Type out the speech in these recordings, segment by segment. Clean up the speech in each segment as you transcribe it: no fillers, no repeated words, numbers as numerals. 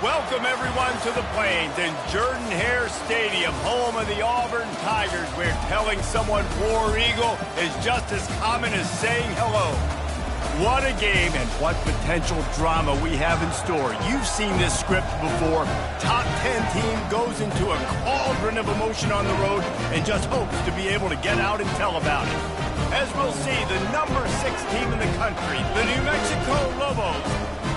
Welcome, everyone, to the Plains and Jordan-Hare Stadium, home of the Auburn Tigers, where telling someone War Eagle is just as common as saying hello. What a game and what potential drama we have in store. You've seen this script before. Top 10 team goes into a cauldron of emotion on the road and just hopes to be able to get out and tell about it. As we'll see, the number 6 team in the country, the New Mexico Lobos,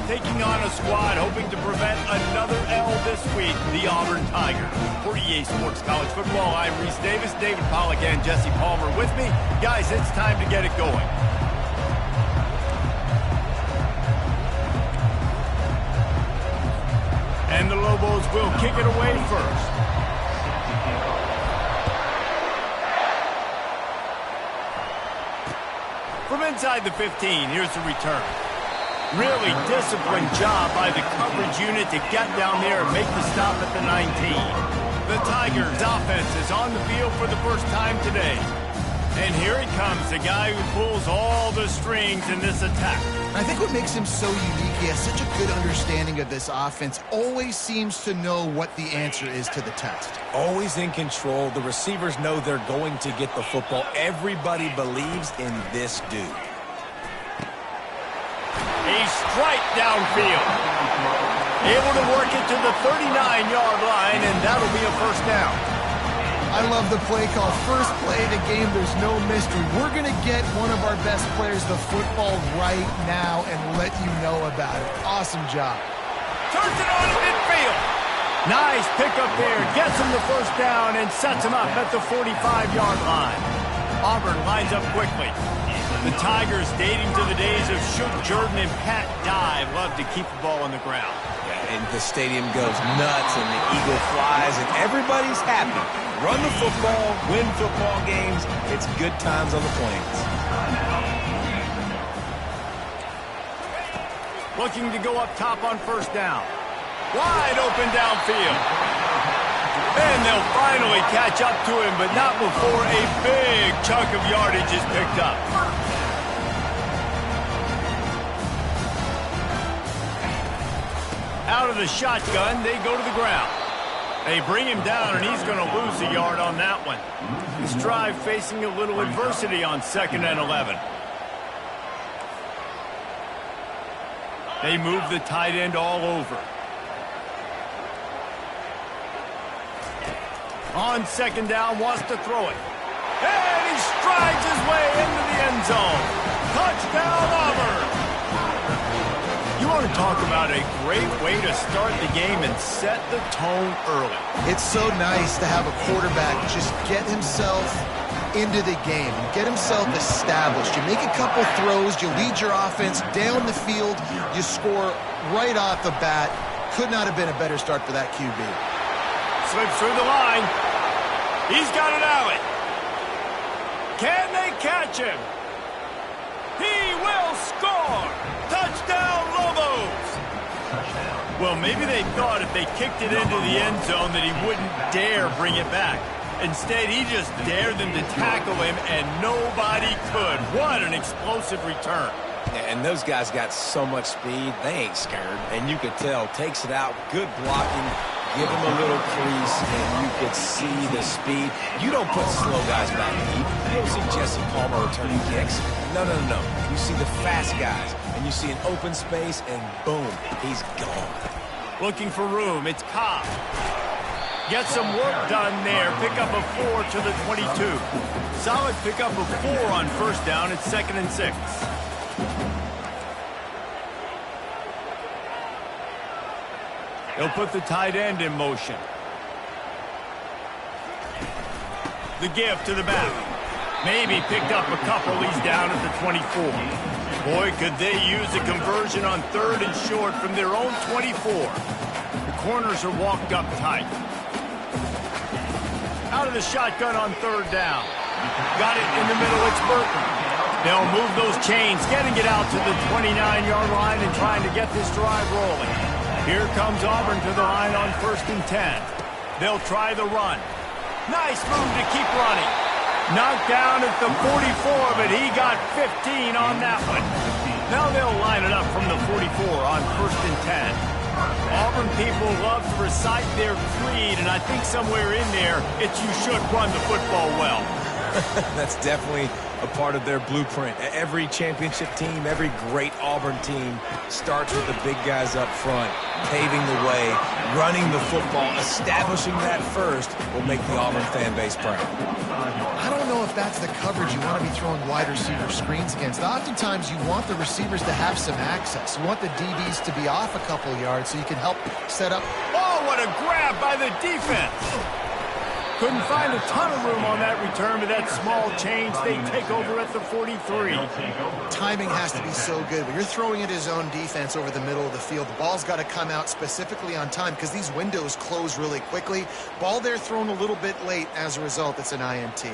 taking on a squad hoping to prevent another L this week, the Auburn Tigers. For EA Sports College Football, I'm Reese Davis, David Pollack, and Jesse Palmer with me. Guys, it's time to get it going. And the Lobos will kick it away first. From inside the 15, here's the return. Really disciplined job by the coverage unit to get down there and make the stop at the 19. The Tigers' offense is on the field for the first time today. And here he comes, the guy who pulls all the strings in this attack. I think what makes him so unique, he has such a good understanding of this offense, always seems to know what the answer is to the test. Always in control. The receivers know they're going to get the football. Everybody believes in this dude. A strike downfield. Able to work it to the 39-yard line, and that'll be a first down. I love the play call. First play of the game, there's no mystery. We're going to get one of our best players the football right now and let you know about it. Awesome job. Turns it on to midfield. Nice pickup there. Gets him the first down and sets him up at the 45-yard line. Auburn lines up quickly. The Tigers, dating to the days of Shook Jordan and Pat Dye, love to keep the ball on the ground. Yeah, and the stadium goes nuts, and the eagle flies, and everybody's happy. Run the football, win football games. It's good times on the Plains. Looking to go up top on first down. Wide open downfield. And they'll finally catch up to him, but not before a big chunk of yardage is picked up. Out of the shotgun, they go to the ground. They bring him down, and he's going to lose a yard on that one. This drive facing a little adversity on 2nd and 11. They move the tight end all over. On 2nd down, wants to throw it. And he strides his way into the end zone. Touchdown, Auburn! You want to talk about a great way to start the game and set the tone early. It's so nice to have a quarterback just get himself into the game and get himself established. You make a couple throws, you lead your offense down the field, you score right off the bat. Could not have been a better start for that QB. Slips through the line. He's got it out. Can they catch him? He will score! Touchdown, Lobos! Well, maybe they thought if they kicked it into the end zone that he wouldn't dare bring it back. Instead, he just dared them to tackle him, and nobody could. What an explosive return. And those guys got so much speed, they ain't scared. And you could tell, takes it out, good blocking, give him a little crease, and you could see the speed. You don't put slow guys back deep. You don't see Jesse Palmer returning kicks. No. You see the fast guys, and you see an open space, and boom, he's gone. Looking for room, it's Cobb. Get some work done there. Pick up a 4 to the 22. Solid pickup of 4 on first down. It's 2nd and 6. They'll put the tight end in motion. The give to the back. Maybe picked up a couple. He's down at the 24. Boy, could they use a conversion on 3rd and short from their own 24. The corners are walked up tight. Out of the shotgun on 3rd down. Got it in the middle. It's Burton. They'll move those chains, getting it out to the 29-yard line and trying to get this drive rolling. Here comes Auburn to the line on 1st and 10. They'll try the run. Nice move to keep running. Knocked down at the 44, but he got 15 on that one. Now they'll line it up from the 44 on 1st and 10. Auburn Auburn people love to recite their creed, and I think somewhere in there, it's you should run the football well. That's definitely a part of their blueprint. Every championship team, every great Auburn team starts with the big guys up front, paving the way, running the football, establishing that first will make the Auburn fan base proud. I don't know if that's the coverage you want to be throwing wide receiver screens against. Oftentimes, you want the receivers to have some access. You want the DBs to be off a couple yards so you can help set up. Oh, what a grab by the defense! Couldn't find a ton of room on that return, but that small change, they take over at the 43. Timing has to be so good. When you're throwing at his own defense over the middle of the field, the ball's got to come out specifically on time because these windows close really quickly. Ball there thrown a little bit late. As a result, it's an INT.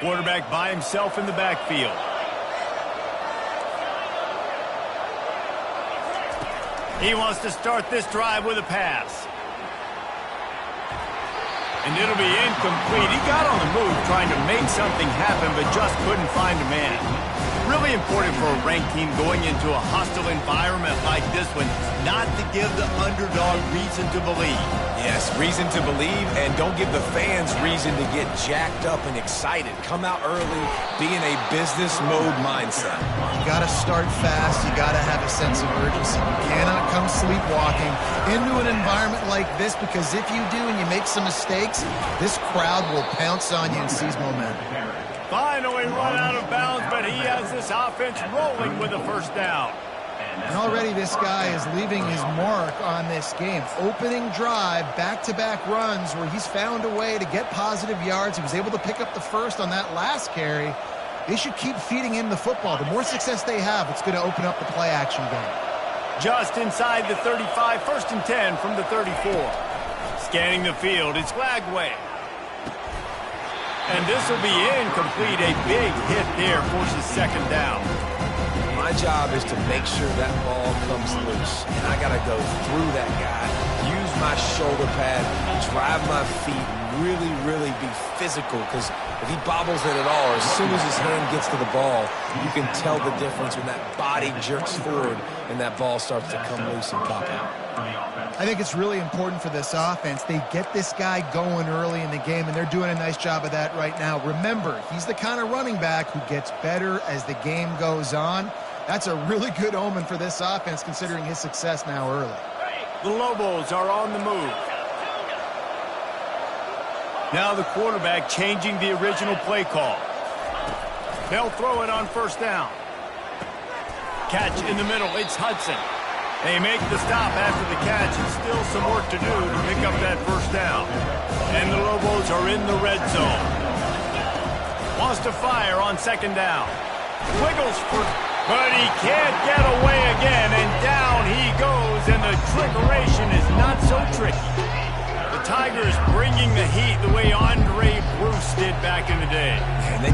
Quarterback by himself in the backfield. He wants to start this drive with a pass. And it'll be incomplete. He got on the move trying to make something happen, but just couldn't find a man. Really important for a ranked team going into a hostile environment like this one, not to give the underdog reason to believe. Yes, reason to believe, and don't give the fans reason to get jacked up and excited. Come out early, be in a business mode mindset. You got to start fast. You got to have a sense of urgency. You cannot come sleepwalking into an environment like this, because if you do and you make some mistakes, this crowd will pounce on you and seize momentum. Finally run out of bounds, but he has this offense rolling with a first down. And already this guy is leaving his mark on this game. Opening drive, back-to-back runs where he's found a way to get positive yards. He was able to pick up the first on that last carry. They should keep feeding him the football. The more success they have, it's going to open up the play-action game. Just inside the 35, 1st and 10 from the 34. Scanning the field, it's Lagway. And this will be incomplete. A big hit there forces second down. My job is to make sure that ball comes loose. And I got to go through that guy, use my shoulder pad, drive my feet, really be physical. Because if he bobbles it at all, as soon as his hand gets to the ball, you can tell the difference when that body jerks forward and that ball starts to come loose and pop out. I think it's really important for this offense. They get this guy going early in the game, and they're doing a nice job of that right now. Remember, he's the kind of running back who gets better as the game goes on. That's a really good omen for this offense, considering his success now early. The Lobos are on the move. Now the quarterback changing the original play call. They'll throw it on first down. Catch in the middle, it's Hudson. They make the stop after the catch, and still some work to do to pick up that first down. And the Lobos are in the red zone. Wants to fire on second down. Wiggles for... But he can't get away again, and down he goes, and the trickeration is not so tricky. The Tigers bringing the heat the way Andre Bruce did back in the day. And they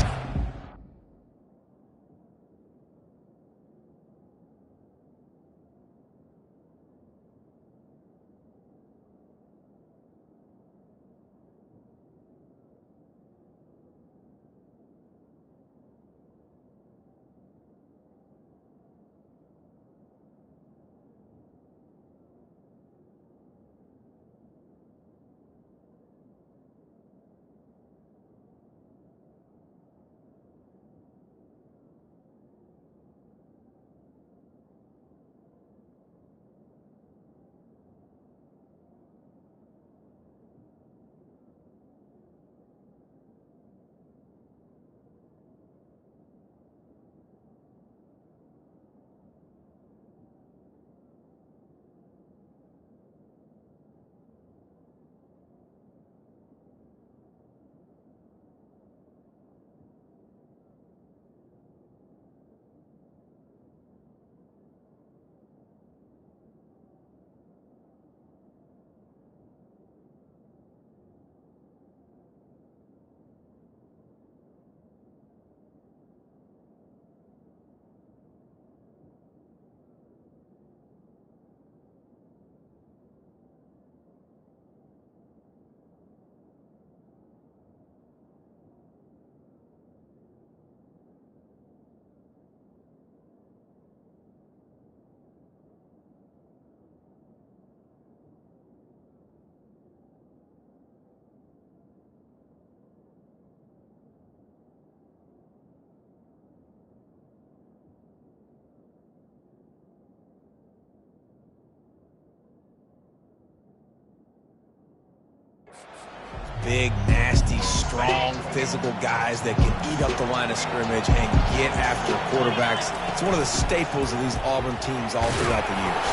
big, nasty, strong, physical guys that can eat up the line of scrimmage and get after quarterbacks. It's one of the staples of these Auburn teams all throughout the years.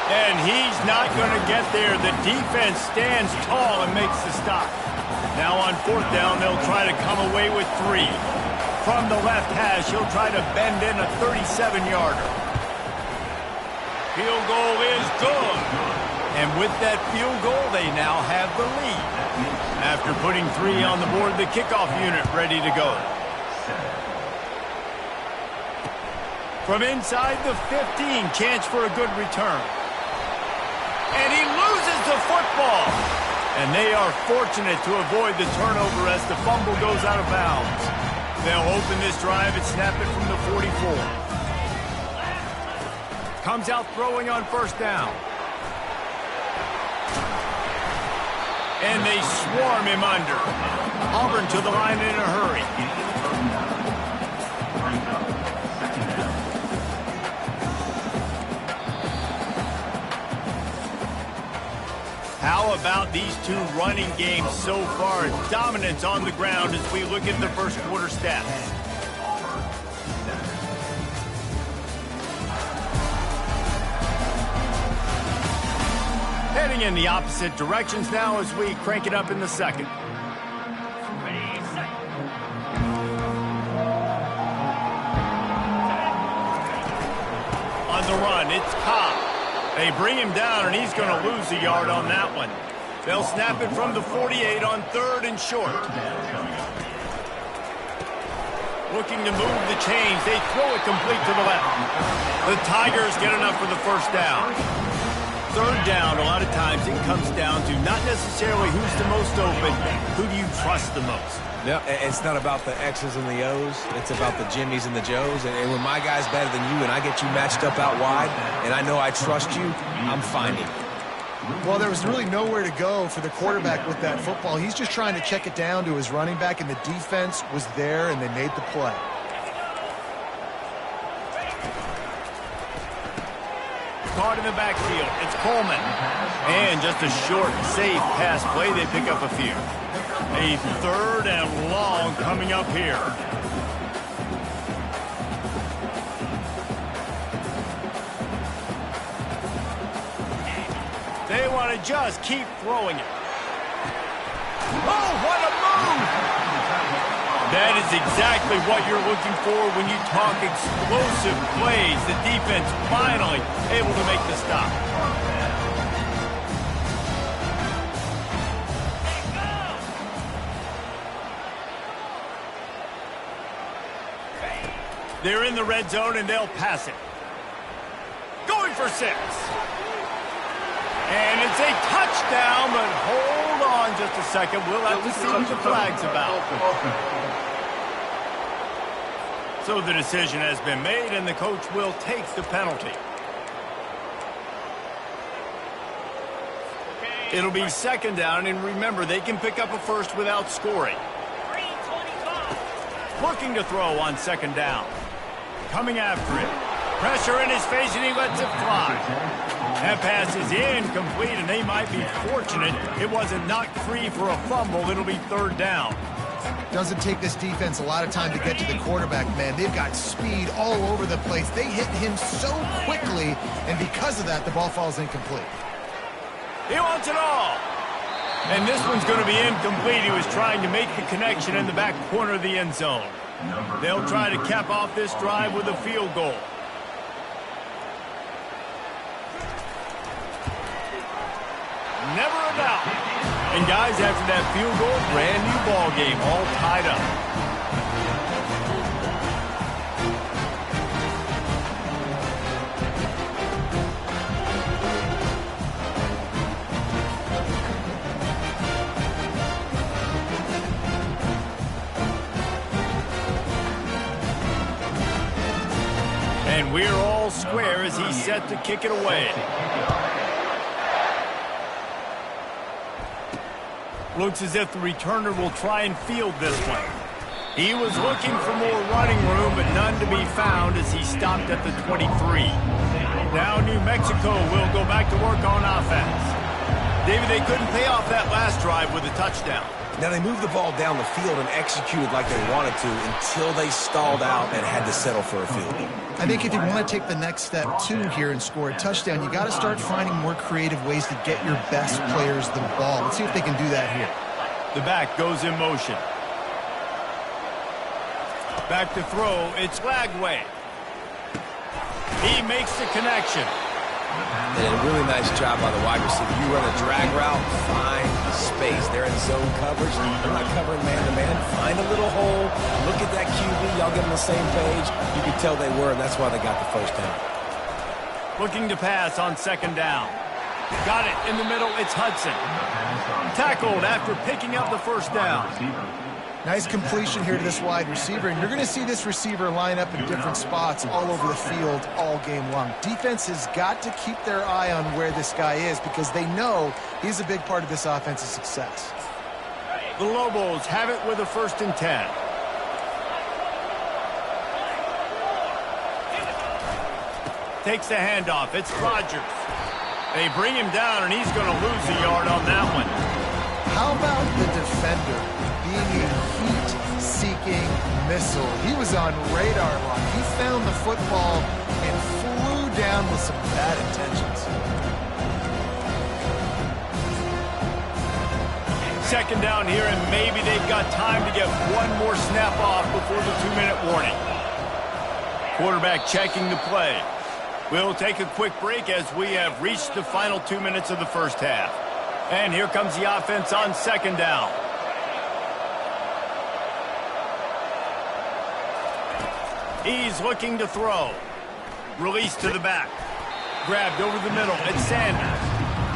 And he's not going to get there. The defense stands tall and makes the stop. Now on 4th down, they'll try to come away with 3. From the left hash, he'll try to bend in a 37-yarder. Field goal is good. And with that field goal, they now have the lead. After putting 3 on the board, the kickoff unit ready to go. From inside the 15, chance for a good return. And he loses the football. And they are fortunate to avoid the turnover as the fumble goes out of bounds. They'll open this drive and snap it from the 44. Comes out throwing on 1st down. And they swarm him under. Auburn to the line in a hurry. How about these 2 running games so far? Dominance on the ground as we look at the first quarter stats. Heading in the opposite directions now as we crank it up in the second. On the run, it's Cobb. They bring him down, and he's going to lose a yard on that one. They'll snap it from the 48 on 3rd and short. Looking to move the chains. They throw it complete to the left. The Tigers get enough for the 1st down. 3rd down, a lot of times it comes down to not necessarily who's the most open, who do you trust the most? No, it's not about the X's and the O's. It's about the Jimmies and the Joes. And when my guy's better than you and I get you matched up out wide and I know I trust you, I'm finding. Well, there was really nowhere to go for the quarterback with that football. He's just trying to check it down to his running back, and the defense was there, and they made the play. Caught in the backfield. It's Coleman. And just a short, safe pass play. They pick up a few. A 3rd and long coming up here. They want to just keep throwing it. Oh, what a move! That is exactly what you're looking for when you talk explosive plays. The defense finally able to make the stop. They're in the red zone, and they'll pass it. Going for 6. And it's a touchdown, but hold on just a second. We'll have to see what the flag's about. So the decision has been made, and the coach will take the penalty. It'll be 2nd down, and remember, they can pick up a first without scoring. Looking to throw on 2nd down. Coming after it. Pressure in his face, and he lets it fly. That pass is incomplete, and they might be fortunate it wasn't knocked free for a fumble. It'll be 3rd down. Doesn't take this defense a lot of time to get to the quarterback, man. They've got speed all over the place. They hit him so quickly, and because of that, the ball falls incomplete. He wants it all. And this one's going to be incomplete. He was trying to make the connection in the back corner of the end zone. They'll try to cap off this drive with a field goal. Never a doubt. And guys, after that field goal, brand new ball game, all tied up. And we're all square as he's set to kick it away. Looks as if the returner will try and field this one. He was looking for more running room, but none to be found as he stopped at the 23. Now New Mexico will go back to work on offense. David, they couldn't pay off that last drive with a touchdown. Now, they moved the ball down the field and executed like they wanted to until they stalled out and had to settle for a field goal. I think if you want to take the next step, too, here and score a touchdown, you got to start finding more creative ways to get your best players the ball. Let's see if they can do that here. The back goes in motion. Back to throw. It's Lagway. He makes the connection. And a really nice job by the wide receiver. You run a drag route, find space. They're in zone coverage. They're not covering man-to-man. Find a little hole. Look at that QB. Y'all get on the same page. You can tell they were, and that's why they got the first down. Looking to pass on second down. Got it in the middle. It's Hudson. Tackled after picking up the first down. Nice completion here to this wide receiver, and you're going to see this receiver line up in different spots all over the field all game long. Defense has got to keep their eye on where this guy is because they know he's a big part of this offense's success. The Lobos have it with a 1st and 10. Takes the handoff. It's Rodgers. They bring him down, and he's going to lose a yard on that one. How about the defender being a heat-seeking missile? He was on radar lock. He found the football and flew down with some bad intentions. Second down here, and maybe they've got time to get one more snap off before the 2-minute warning. Quarterback checking the play. We'll take a quick break as we have reached the final 2 minutes of the first half. And here comes the offense on second down. He's looking to throw. Release to the back. Grabbed over the middle. It's Sanders.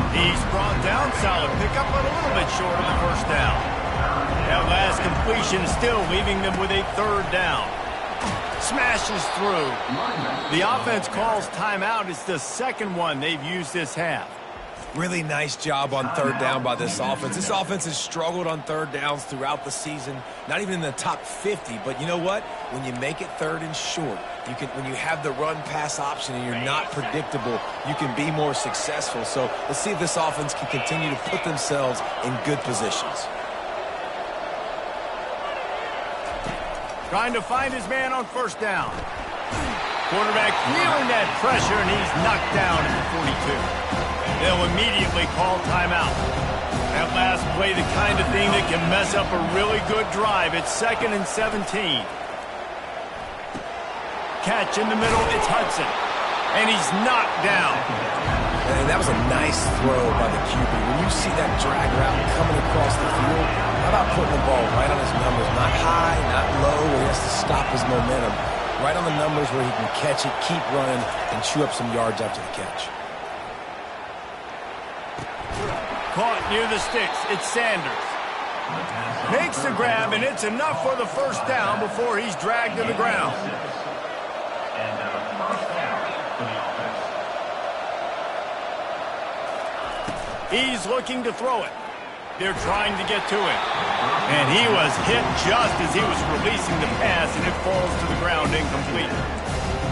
He's brought down. Solid pickup, but a little bit short of the first down. That last completion still leaving them with a 3rd down. Smashes through. The offense calls timeout. It's the second one they've used this half. Really nice job on 3rd down by this offense. This offense has struggled on 3rd downs throughout the season. Not even in the top 50, but you know what? When you make it 3rd and short, when you have the run-pass option and you're not predictable, you can be more successful. So let's see if this offense can continue to put themselves in good positions. Trying to find his man on 1st down. Quarterback feeling that pressure, and he's knocked down at the 42. They'll immediately call timeout. That last play, the kind of thing that can mess up a really good drive. It's 2nd and 17. Catch in the middle, it's Hudson. And he's knocked down. And that was a nice throw by the QB. When you see that drag route coming across the field, how about putting the ball right on his numbers? Not high, not low, where he has to stop his momentum. Right on the numbers where he can catch it, keep running, and chew up some yards after the catch. Caught near the sticks. It's Sanders. Makes the grab, and it's enough for the 1st down before he's dragged to the ground. He's looking to throw it. They're trying to get to him. And he was hit just as he was releasing the pass, and it falls to the ground incomplete.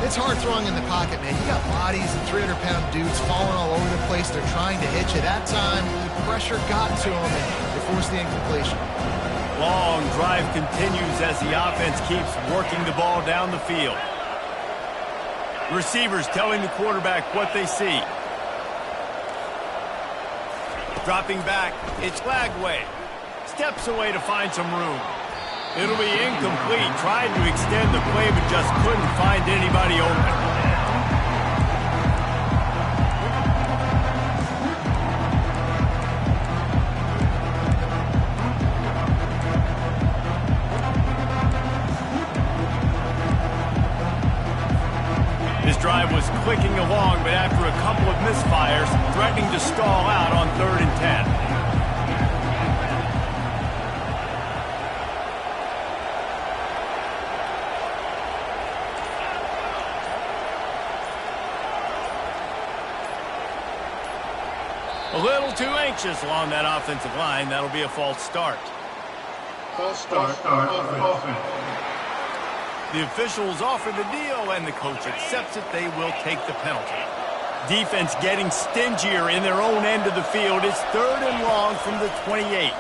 It's hard throwing in the pocket, man. You got bodies and 300-pound dudes falling all over the place. They're trying to hit you. That time, the pressure got to them, and they forced the incompletion. Long drive continues as the offense keeps working the ball down the field. Receivers telling the quarterback what they see. Dropping back, it's Lagway. Steps away to find some room. It'll be incomplete. Tried to extend the play, but just couldn't find anybody open. This drive was clicking along, but after a couple of misfires, threatening to stall out on 3rd and 10. A little too anxious along that offensive line. That'll be a false start. False start of offense. The officials offer the deal, and the coach accepts it. They will take the penalty. Defense getting stingier in their own end of the field. It's 3rd and long from the 28.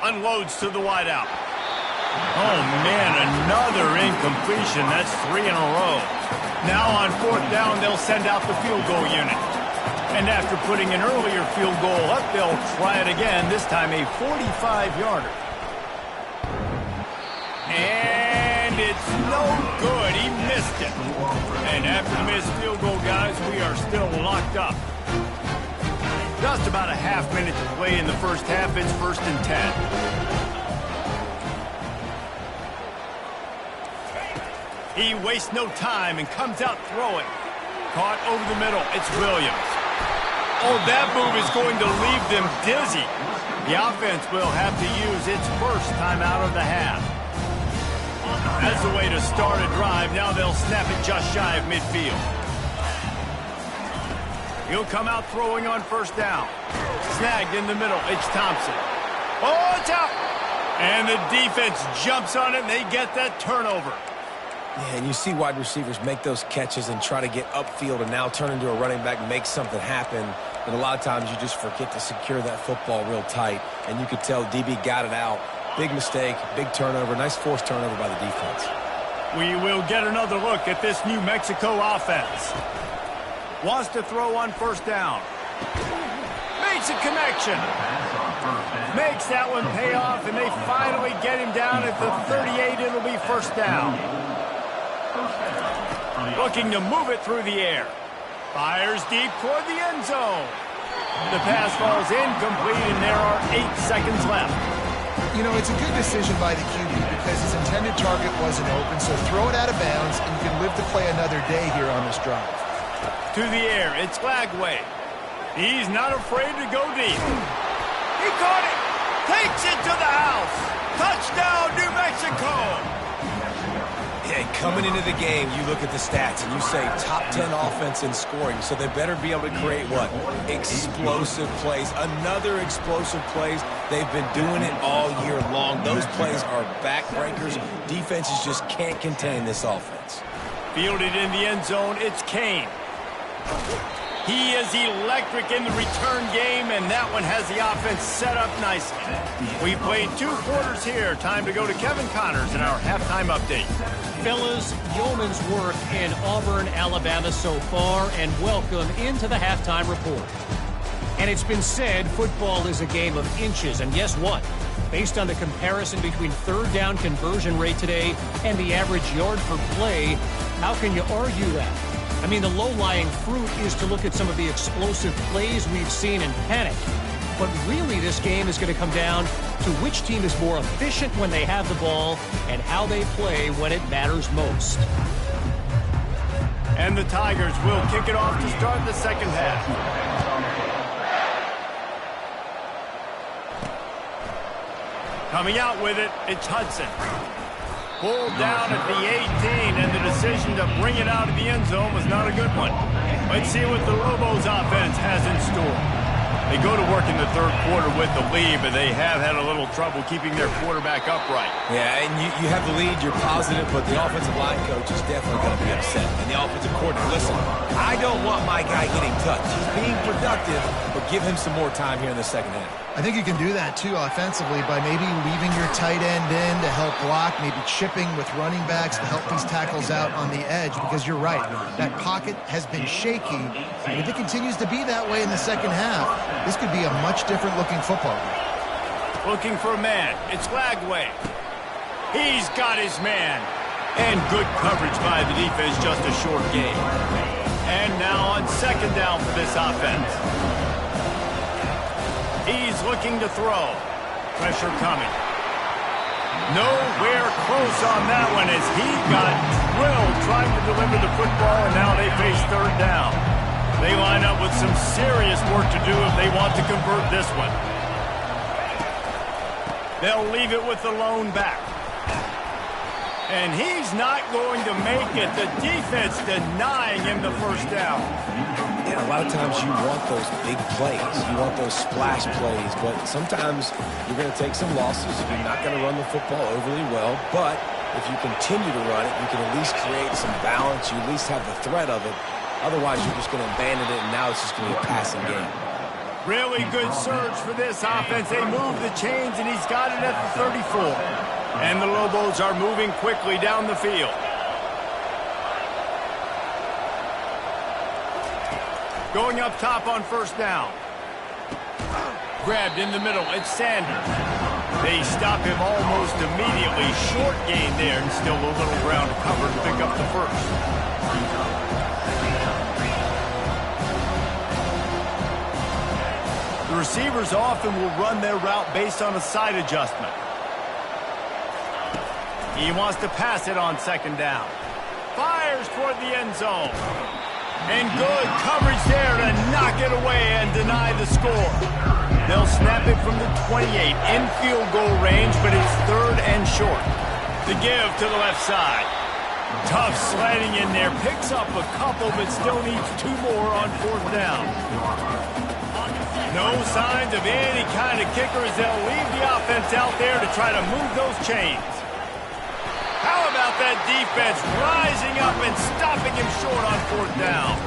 Unloads to the wideout. Oh, man, another incompletion. That's 3 in a row. Now on 4th down, they'll send out the field goal unit. And after putting an earlier field goal up, they'll try it again, this time a 45-yarder. And it's no good. He missed it. And after the missed field goal, guys, we are still locked up. Just about a half minute to play in the first half. It's 1st and 10. He wastes no time and comes out throwing. Caught over the middle. It's Williams. Oh, that move is going to leave them dizzy. The offense will have to use its first timeout of the half. That's the way to start a drive. Now they'll snap it just shy of midfield. He'll come out throwing on 1st down. Snagged in the middle. It's Thompson. Oh, it's out. And the defense jumps on it, and they get that turnover. Yeah, and you see wide receivers make those catches and try to get upfield and now turn into a running back and make something happen. But a lot of times you just forget to secure that football real tight. And you could tell DB got it out. Big mistake, big turnover, nice forced turnover by the defense. We will get another look at this New Mexico offense. Wants to throw on 1st down. Makes a connection. Makes that one pay off, and they finally get him down at the 38. It'll be 1st down. Looking to move it through the air. Fires deep toward the end zone. The pass falls incomplete, and there are 8 seconds left. You know, it's a good decision by the QB because his intended target wasn't open, so throw it out of bounds, and you can live to play another day here on this drive. To the air, it's Flagway. He's not afraid to go deep. He caught it. Takes it to the house. Touchdown, New Mexico. Yeah, coming into the game, you look at the stats and you say top 10 offense in scoring, so they better be able to create what? Explosive plays. Another explosive plays. They've been doing it all year long. Those plays are backbreakers. Defenses just can't contain this offense. Fielded in the end zone, it's Kane. He is electric in the return game, and that one has the offense set up nicely. We played 2 quarters here. Time to go to Kevin Connors in our halftime update. Fellas, yeoman's work in Auburn, Alabama so far, and welcome into the halftime report. And it's been said football is a game of inches, and guess what? Based on the comparison between 3rd down conversion rate today and the average yard per play, how can you argue that? I mean, the low-lying fruit is to look at some of the explosive plays we've seen and panic. But really, this game is going to come down to which team is more efficient when they have the ball and how they play when it matters most. And the Tigers will kick it off to start the second half. Coming out with it, it's Hudson. Pulled down at the 18, and the decision to bring it out of the end zone was not a good one. Let's see what the Lobos offense has in store. They go to work in the 3rd quarter with the lead, but they have had a little trouble keeping their quarterback upright. Yeah, and you have the lead, you're positive, but the offensive line coach is definitely going to be upset. And the offensive coordinator, listen, I don't want my guy getting touched. He's being productive, but give him some more time here in the second half. I think you can do that, too, offensively, by maybe leaving your tight end in to help block, maybe chipping with running backs to help these tackles out on the edge, because you're right. That pocket has been shaky, and if it continues to be that way in the second half, this could be a much different-looking football game. Looking for a man. It's Flagway. He's got his man. And good coverage by the defense, just a short gain. And now on 2nd down for this offense. He's looking to throw. Pressure coming. Nowhere close on that one as he got drilled trying to deliver the football, and now they face 3rd down. They line up with some serious work to do if they want to convert this one. They'll leave it with the lone back. And he's not going to make it. The defense denying him the 1st down. Yeah, a lot of times you want those big plays. You want those splash plays. But sometimes you're going to take some losses. You're not going to run the football overly well. But if you continue to run it, you can at least create some balance. You at least have the threat of it. Otherwise, you're just going to abandon it, and now it's just going to be a passing game. Really good surge for this offense. They move the chains, and he's got it at the 34. And the Lobos are moving quickly down the field. Going up top on first down. Grabbed in the middle. It's Sanders. They stop him almost immediately. Short gain there, and still a little ground to cover to pick up the first. The receivers often will run their route based on a side adjustment. He wants to pass it on second down. Fires toward the end zone. And good coverage there to knock it away and deny the score. They'll snap it from the 28 in field goal range, but it's third and short. The give to the left side. Tough sledding in there. Picks up a couple, but still needs 2 more on fourth down. No signs of any kind of kicker as they'll leave the offense out there to try to move those chains. How about that defense rising up and stopping him short on fourth down?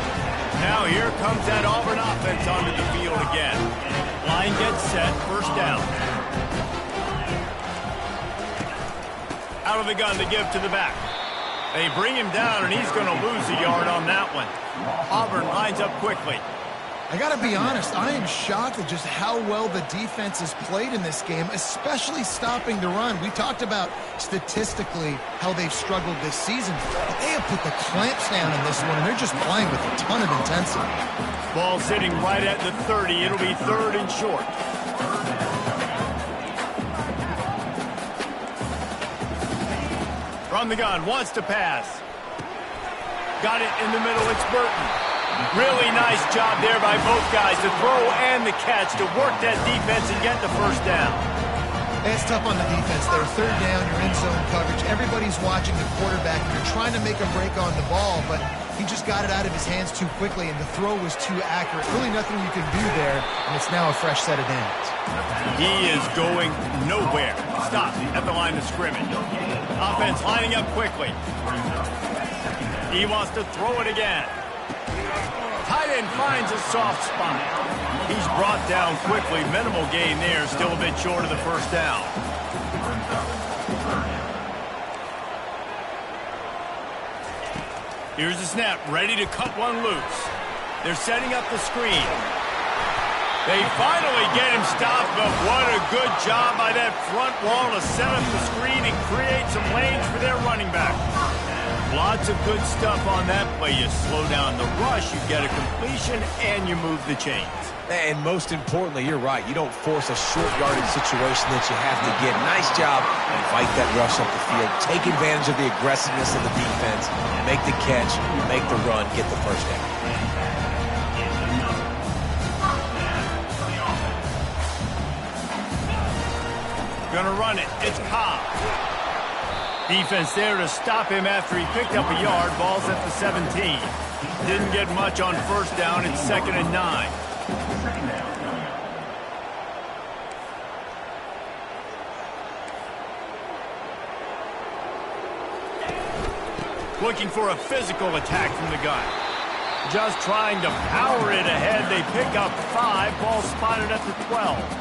Now here comes that Auburn offense onto the field again. Line gets set, first down. Out of the gun to give to the back. They bring him down, and he's going to lose a yard on that one. Auburn lines up quickly. I got to be honest, I am shocked at just how well the defense has played in this game, especially stopping the run. We talked about statistically how they've struggled this season, but they have put the clamps down in this one, and they're just playing with a ton of intensity. Ball sitting right at the 30. It'll be third and short. From the gun, wants to pass. Got it in the middle, it's Burton. Really nice job there by both guys to throw and the catch to work that defense and get the first down. It's tough on the defense there. Third down, you're in zone coverage. Everybody's watching the quarterback. You're trying to make a break on the ball, but he just got it out of his hands too quickly, and the throw was too accurate. Really nothing you can do there, and it's now a fresh set of downs. He is going nowhere. Stop at the line of scrimmage. Offense lining up quickly. He wants to throw it again. Tight end finds a soft spot. He's brought down quickly. Minimal gain there. Still a bit short of the first down. Here's the snap. Ready to cut one loose. They're setting up the screen. They finally get him stopped, but what a good job by that front wall to set up the screen and create some lanes for their running back. Lots of good stuff on that play. You slow down the rush, you get a completion, and you move the chains. And most importantly, you're right. You don't force a short yardage situation that you have to get. Nice job. Fight that rush up the field. Take advantage of the aggressiveness of the defense. Make the catch, make the run, get the first down. Gonna run it. It's Cobb. Defense there to stop him after he picked up a yard. Ball's at the 17. Didn't get much on first down. It's 2nd and 9. Looking for a physical attack from the gun. Just trying to power it ahead. They pick up 5. Ball spotted at the 12.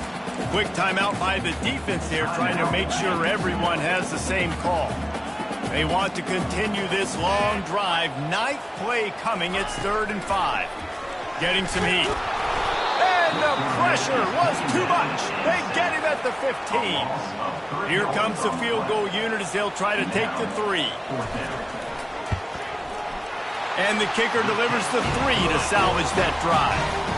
Quick timeout by the defense there, trying to make sure everyone has the same call. They want to continue this long drive. 9th play coming. It's 3rd and 5. Getting some heat. And the pressure was too much. They get him at the 15. Here comes the field goal unit as they'll try to take the 3. And the kicker delivers the 3 to salvage that drive.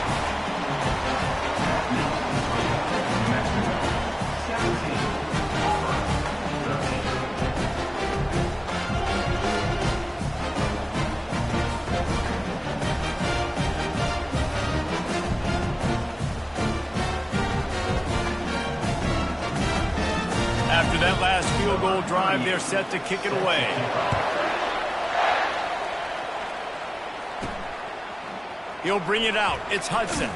After that last field goal drive, they're set to kick it away. He'll bring it out. It's Hudson.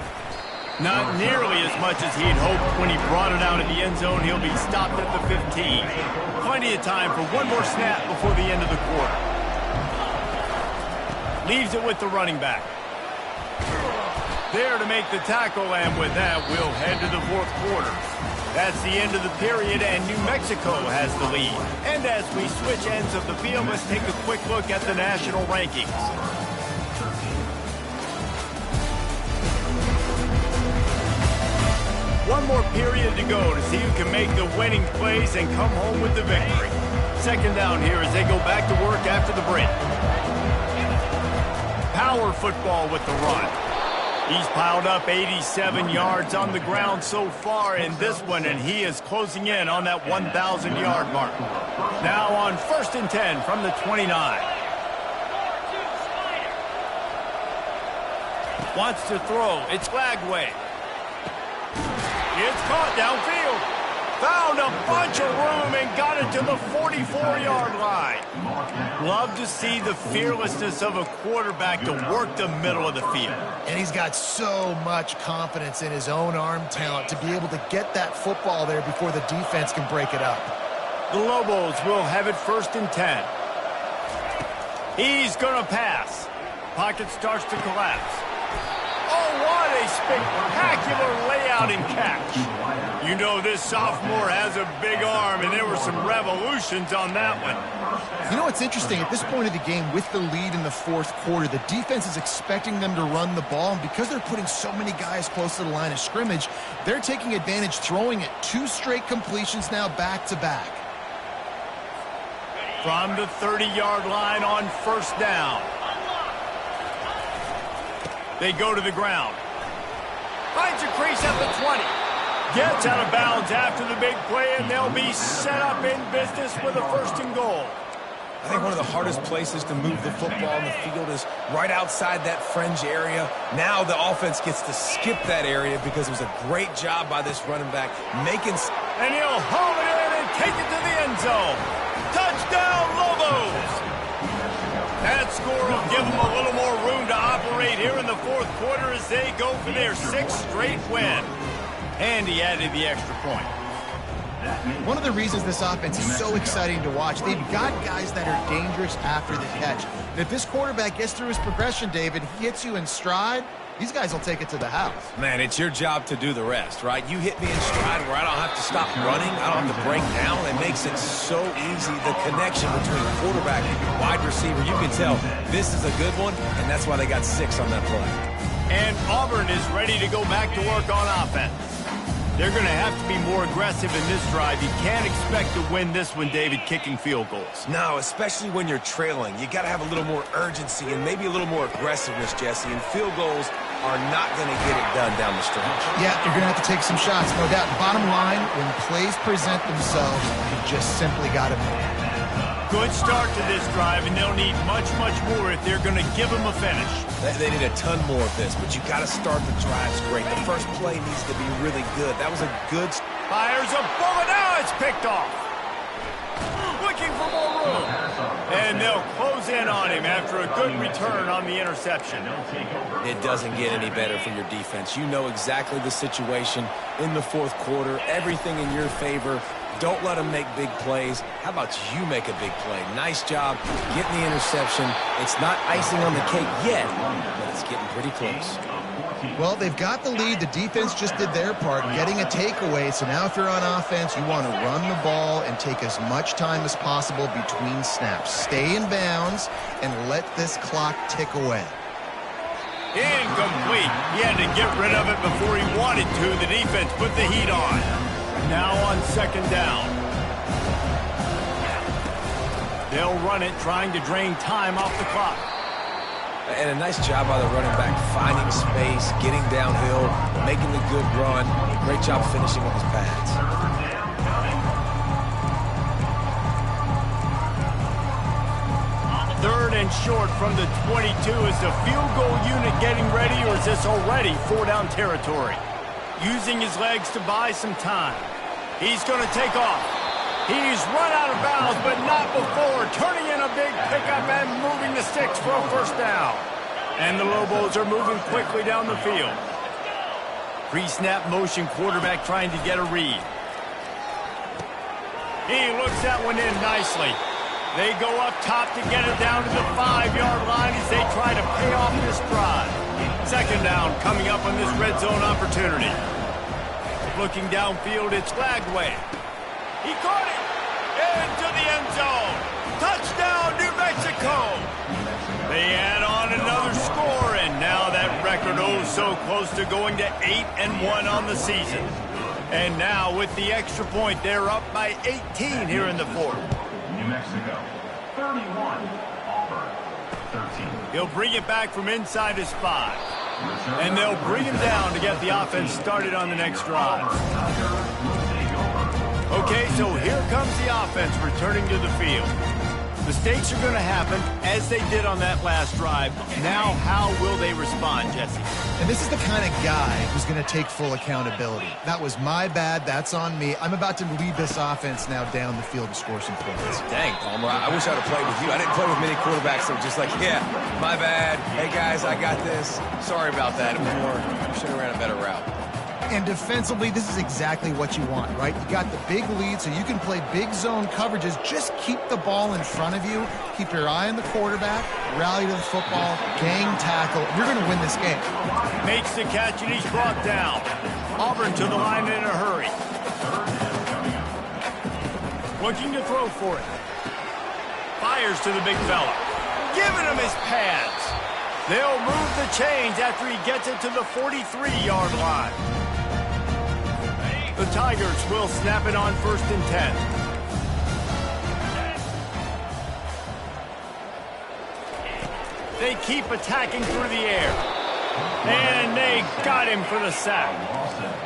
Not nearly as much as he'd hoped when he brought it out in the end zone. He'll be stopped at the 15. Plenty of time for one more snap before the end of the quarter. Leaves it with the running back. there to make the tackle, and with that, we'll head to the fourth quarter. That's the end of the period, and New Mexico has the lead. And as we switch ends of the field, let's take a quick look at the national rankings. One more period to go to see who can make the winning plays and come home with the victory. Second down here as they go back to work after the break. Power football with the run. He's piled up 87 yards on the ground so far in this one, and he is closing in on that 1,000-yard mark. Now on 1st and 10 from the 29. Wants to throw. It's Flagway. It's caught downfield. Found a bunch of room and got it to the 44-yard line. Love to see the fearlessness of a quarterback to work the middle of the field. And he's got so much confidence in his own arm talent to be able to get that football there before the defense can break it up. The Lobos will have it 1st and 10. He's going to pass. Pocket starts to collapse. Oh, what a spectacular layout and catch. You know this sophomore has a big arm, and there were some revolutions on that one. You know what's interesting? At this point of the game, with the lead in the fourth quarter, the defense is expecting them to run the ball, and because they're putting so many guys close to the line of scrimmage, they're taking advantage, throwing it 2 straight completions now back-to-back. From the 30-yard line on 1st down. They go to the ground. Finds a crease at the 20. Gets out of bounds after the big play, and they'll be set up in business with a 1st and goal. I think one of the hardest places to move the football in the field is right outside that fringe area. Now the offense gets to skip that area because it was a great job by this running back making... And he'll haul it in and take it to the end zone. Touchdown, Lobos! That score will give them a little more room to operate here in the fourth quarter as they go for their 6th straight win. And he added the extra point. One of the reasons this offense is so exciting to watch, they've got guys that are dangerous after the catch. And if this quarterback gets through his progression, David, he hits you in stride, these guys will take it to the house. Man, it's your job to do the rest, right? You hit me in stride where I don't have to stop running. I don't have to break down. It makes it so easy. The connection between quarterback and wide receiver, you can tell this is a good one, and that's why they got 6 on that play. And Auburn is ready to go back to work on offense. They're going to have to be more aggressive in this drive. You can't expect to win this one, David, kicking field goals. No, especially when you're trailing. You got to have a little more urgency and maybe a little more aggressiveness, Jesse. And field goals are not going to get it done down the stretch. Yeah, you're going to have to take some shots, no doubt. Bottom line, when plays present themselves, you just simply got to make it. Good start to this drive, and they'll need much, much more if they're going to give them a finish. They need a ton more of this, but you got to start the drives great. The first play needs to be really good. That was a good... Fires a bullet. Now it's picked off. Looking for more room. And they'll close in on him after a good return on the interception. It doesn't get any better for your defense. You know exactly the situation in the fourth quarter. Everything in your favor. Don't let them make big plays. How about you make a big play? Nice job getting the interception. It's not icing on the cake yet, but it's getting pretty close. Well, they've got the lead. The defense just did their part, getting a takeaway. So now if you're on offense, you want to run the ball and take as much time as possible between snaps. Stay in bounds and let this clock tick away. Incomplete. He had to get rid of it before he wanted to. The defense put the heat on. Now on 2nd down. They'll run it, trying to drain time off the clock. And a nice job by the running back, finding space, getting downhill, making the good run. Great job finishing on his pads. 3rd and short from the 22. Is the field goal unit getting ready, or is this already 4-down territory? Using his legs to buy some time. He's going to take off. He's run out of bounds, but not before turning in a big pickup and moving the sticks for a 1st down. And the Lobos are moving quickly down the field. Pre-snap motion, quarterback trying to get a read. He looks that one in nicely. They go up top to get it down to the 5-yard line as they try to pay off this drive. Second down coming up on this red zone opportunity. Looking downfield, it's Lagway. He caught it into the end zone. Touchdown, New Mexico. They add on another score, and now that record so close to going to 8-1 on the season. And now with the extra point, they're up by 18 here in the fourth. New Mexico, 31. Auburn, 13. He'll bring it back from inside his 5. And they'll bring him down to get the offense started on the next drive. Okay, so here comes the offense returning to the field. Mistakes are going to happen, as they did on that last drive. Now, how will they respond, Jesse? And this is the kind of guy who's going to take full accountability. That was my bad. That's on me. I'm about to lead this offense now down the field and score some points. Dang, Palmer, I wish I'd have played with you. I didn't play with many quarterbacks that were just like, yeah, my bad. Hey, guys, I got this. Sorry about that. It was more, should have ran a better route. And defensively, this is exactly what you want, right? You got the big lead, so you can play big zone coverages. Just keep the ball in front of you. Keep your eye on the quarterback. Rally to the football. Gang tackle. You're going to win this game. Makes the catch, and he's brought down. Auburn to the line in a hurry. Looking to throw for it. Fires to the big fella. Giving him his pads. They'll move the chains after he gets it to the 43-yard line. The Tigers will snap it on 1st and 10. They keep attacking through the air. And they got him for the sack.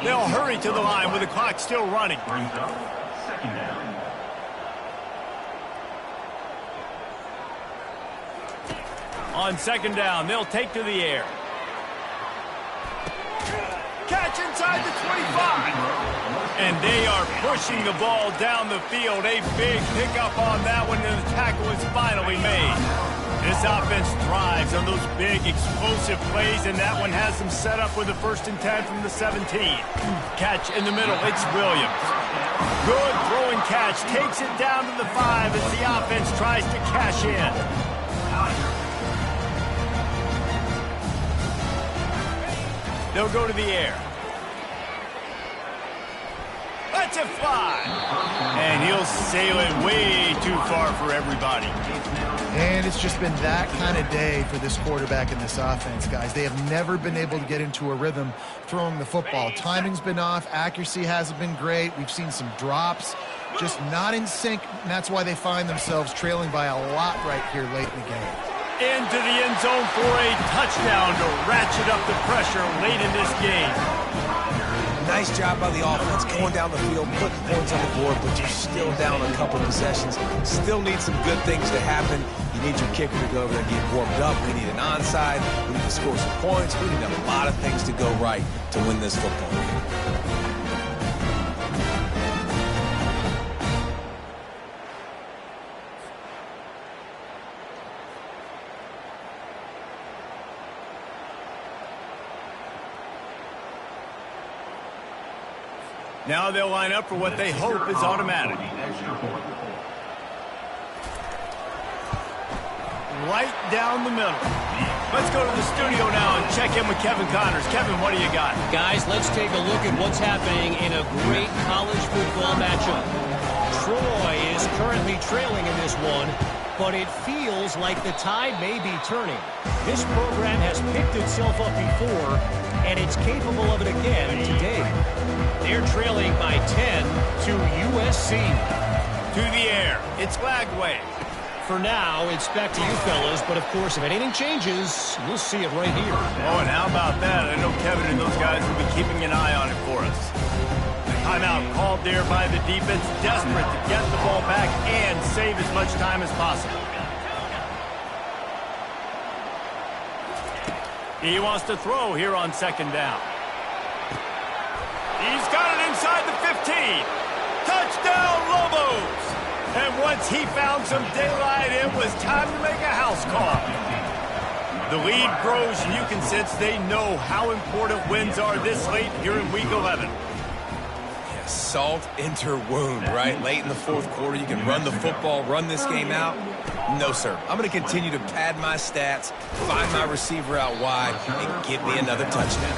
They'll hurry to the line with the clock still running. Second down. On second down, they'll take to the air. Catch inside the 25. And they are pushing the ball down the field. A big pickup on that one, and the tackle is finally made. This offense thrives on those big, explosive plays, and that one has them set up with a 1st and 10 from the 17. Catch in the middle, it's Williams. Good throwing catch, takes it down to the 5 as the offense tries to cash in. They'll go to the air. Lets it fly. And he'll sail it way too far for everybody. And it's just been that kind of day for this quarterback and this offense, guys. They have never been able to get into a rhythm throwing the football. Timing's been off. Accuracy hasn't been great. We've seen some drops. Just not in sync, and that's why they find themselves trailing by a lot right here late in the game. Into the end zone for a touchdown to ratchet up the pressure late in this game. Nice job by the offense going down the field, putting points on the board, but you're still down a couple possessions. Still need some good things to happen. You need your kicker to go over there and get warmed up. We need an onside. We need to score some points. We need a lot of things to go right to win this football game. Now they'll line up for what they hope is automatic. Right down the middle. Let's go to the studio now and check in with Kevin Connors. Kevin, what do you got? Guys, let's take a look at what's happening in a great college football matchup. Troy is currently trailing in this one, but it feels like the tide may be turning. This program has picked itself up before, and it's capable of it again today. They're trailing by 10 to USC. To the air. It's Lagway. For now, it's back to you fellas, but of course, if anything changes, you'll see it right here. Oh, and how about that? I know Kevin and those guys will be keeping an eye on it for us. Timeout called there by the defense, desperate to get the ball back and save as much time as possible. He wants to throw here on second down. He's got it inside the 15. Touchdown, Lobos! And once he found some daylight, it was time to make a house call. The lead grows, and you can sense they know how important wins are this late here in Week 11. Yeah, salt into wound, right? Late in the fourth quarter, you can run the football, run this game out. No, sir. I'm going to continue to pad my stats, find my receiver out wide, and get me another touchdown.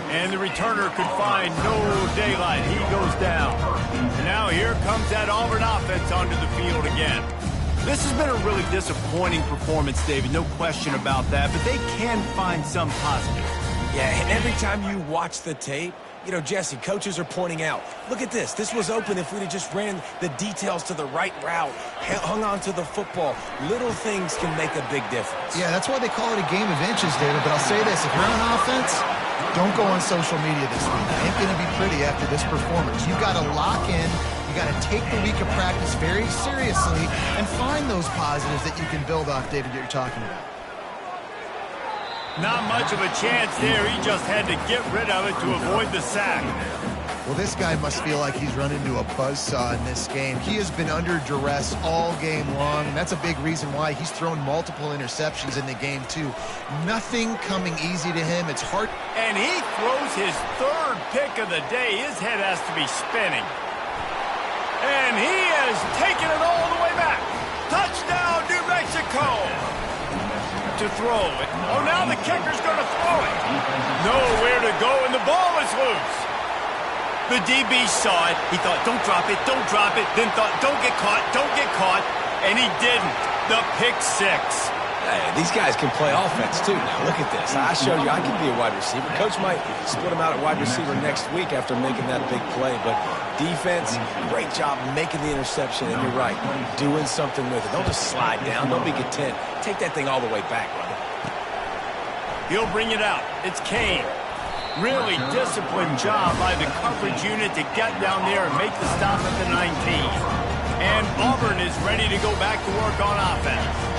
And the returner could find no daylight. He goes down. And now here comes that Auburn offense onto the field again. This has been a really disappointing performance, David. No question about that. But they can find some positive. Yeah, and every time you watch the tape, you know, Jesse, coaches are pointing out, look at this. This was open if we'd have just ran the details to the right route, hung on to the football. Little things can make a big difference. Yeah, that's why they call it a game of inches, David. But I'll say this, if you're on offense, don't go on social media this week. It ain't going to be pretty after this performance. You've got to lock in. You got to take the week of practice very seriously and find those positives that you can build off, David, that you're talking about. Not much of a chance there. He just had to get rid of it to avoid the sack. Well, this guy must feel like he's run into a buzzsaw in this game. He has been under duress all game long, and that's a big reason why he's thrown multiple interceptions in the game, too. Nothing coming easy to him. It's hard. And he throws his third pick of the day. His head has to be spinning. And he has taken it all the way back. Touchdown, New Mexico. To throw it. Oh, now the kicker's going to throw it. Nowhere to go, and the ball is loose. The DB saw it. He thought, don't drop it, don't drop it. Then thought, don't get caught, don't get caught. And he didn't. The pick six. Hey, these guys can play offense, too. Now, look at this. I showed you I can be a wide receiver. Coach might split him out at wide receiver next week after making that big play. But defense, great job making the interception. And you're right, doing something with it. Don't just slide down. Don't be content. Take that thing all the way back, brother. He'll bring it out. It's Kane. Really disciplined job by the coverage unit to get down there and make the stop at the 19. And Auburn is ready to go back to work on offense.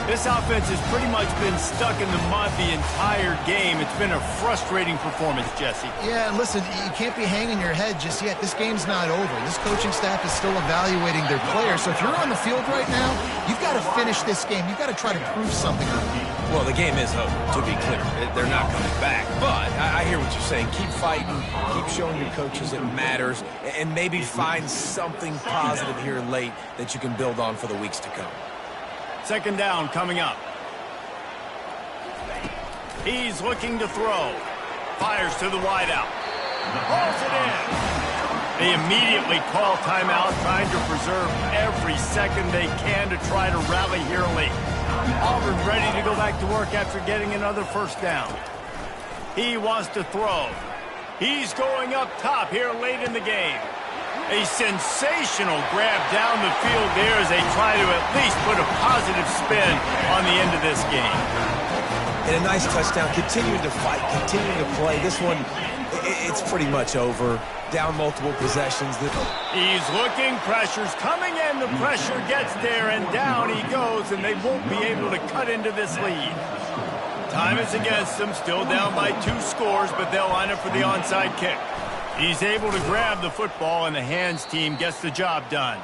This offense has pretty much been stuck in the mud the entire game. It's been a frustrating performance, Jesse. Yeah, and listen, you can't be hanging your head just yet. This game's not over. This coaching staff is still evaluating their players. So if you're on the field right now, you've got to finish this game. You've got to try to prove something to them. Well, the game is over, to be clear. They're not coming back. But I hear what you're saying. Keep fighting. Keep showing your coaches it matters. And maybe find something positive here late that you can build on for the weeks to come. Second down coming up. He's looking to throw. Fires to the wideout. Hauls it in. They immediately call timeout, trying to preserve every second they can to try to rally here late. Auburn ready to go back to work after getting another first down. He wants to throw. He's going up top here late in the game. A sensational grab down the field there as they try to at least put a positive spin on the end of this game. And a nice touchdown. Continuing to fight, continuing to play. This one, it's pretty much over. Down multiple possessions. He's looking, pressure's coming in, the pressure gets there, and down he goes, and they won't be able to cut into this lead. Time is against them, still down by 2 scores, but they'll line up for the onside kick. He's able to grab the football, and the hands team gets the job done.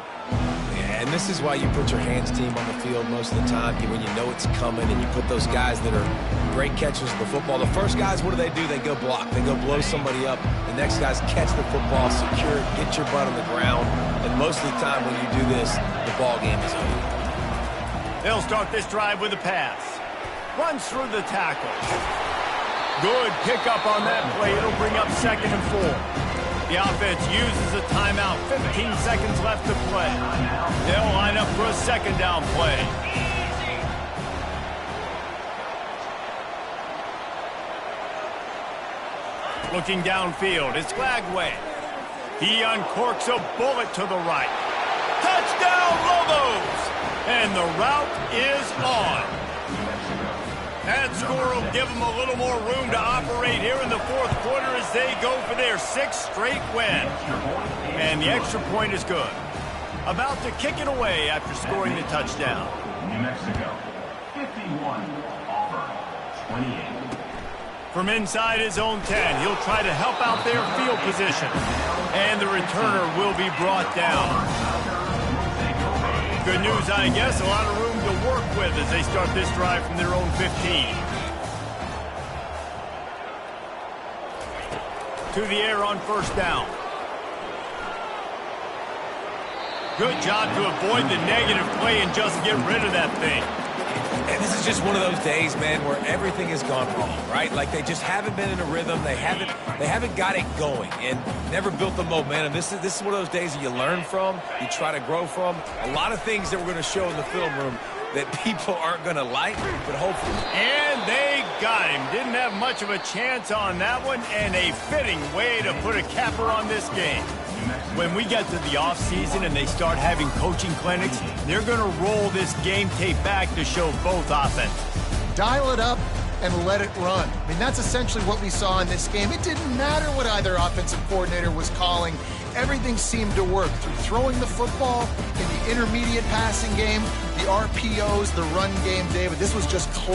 Yeah, and this is why you put your hands team on the field most of the time, when you know it's coming, and you put those guys that are great catchers of the football. The first guys, what do? They go block. They go blow somebody up. The next guys catch the football, secure it, get your butt on the ground. And most of the time when you do this, the ball game is over. They'll start this drive with a pass. Runs through the tackle. Good pickup on that play. It'll bring up 2nd and 4. The offense uses a timeout. 15 seconds left to play. They'll line up for a 2nd down play. Looking downfield, it's Glagway. He uncorks a bullet to the right. Touchdown, Lobos! And the route is on. That score will give them a little more room to operate here in the 4th quarter as they go for their 6th straight win. And the extra point is good. About to kick it away after scoring the touchdown. New Mexico, 51. Auburn, 28. From inside his own 10, he'll try to help out their field position. And the returner will be brought down. Good news, I guess, a lot of room to work with as they start this drive from their own 15. To the air on 1st down. Good job to avoid the negative play and just get rid of that thing. And this is just one of those days, man, where everything has gone wrong, right? Like they just haven't been in a rhythm. They haven't got it going and never built the momentum. This is one of those days that you learn from, you try to grow from. A lot of things that we're going to show in the film room that people aren't going to like, but hopefully. And they got him. Didn't have much of a chance on that one, and a fitting way to put a capper on this game. When we get to the offseason and they start having coaching clinics, they're going to roll this game tape back to show both offenses. Dial it up and let it run. I mean, that's essentially what we saw in this game. It didn't matter what either offensive coordinator was calling. Everything seemed to work through throwing the football in the intermediate passing game, the RPOs, the run game, David. This was just